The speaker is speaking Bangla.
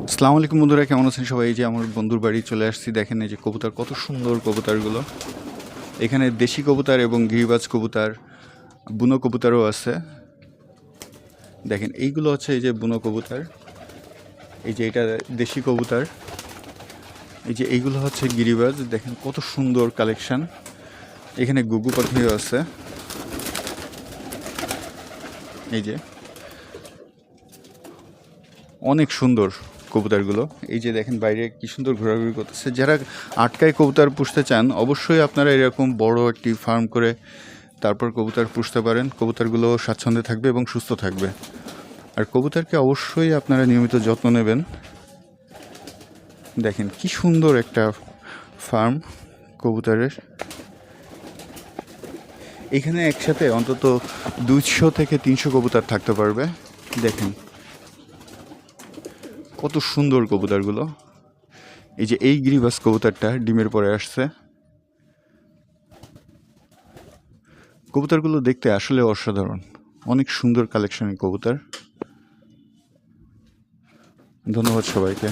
আসসালামু আলাইকুম বন্ধুরা, কেমন আছেন সবাই? এই যে আমার বন্ধুর বাড়ি চলে আসছি। দেখেন এই যে কবুতর, কত সুন্দর কবুতরগুলো। এখানে দেশি কবুতর এবং গিরিবাজ কবুতর, বুনো কবুতরও আছে। দেখেন এইগুলো হচ্ছে এই যে বুনো কবুতর, এই যে এটা দেশি কবুতর, এই যে এইগুলো হচ্ছে গিরিবাজ। দেখেন কত সুন্দর কালেকশন। এখানে গুগু পাখিও আছে, এই যে অনেক সুন্দর কবুতরগুলো। এই যে দেখেন বাইরে কি সুন্দর ঘোরাঘুরি করতেছে। যারা আটকায় কবুতর পুষতে চান অবশ্যই আপনারা এরকম বড় একটি ফার্ম করে তারপর কবুতর পুষতে পারেন। কবুতরগুলো স্বাচ্ছন্দ্যে থাকবে এবং সুস্থ থাকবে। আর কবুতরকে অবশ্যই আপনারা নিয়মিত যত্ন নেবেন। দেখেন কি সুন্দর একটা ফার্ম কবুতরের। এখানে একসাথে অন্তত 200 থেকে 300 কবুতর থাকতে পারবে। দেখেন কত সুন্দর কবুতরগুলো। এই যে এই গিরিবাজ কবুতরটা ডিমের পরে আসছে। কবুতরগুলো দেখতে আসলে অসাধারণ, অনেক সুন্দর কালেকশনের কবুতর। ধন্যবাদ সবাইকে।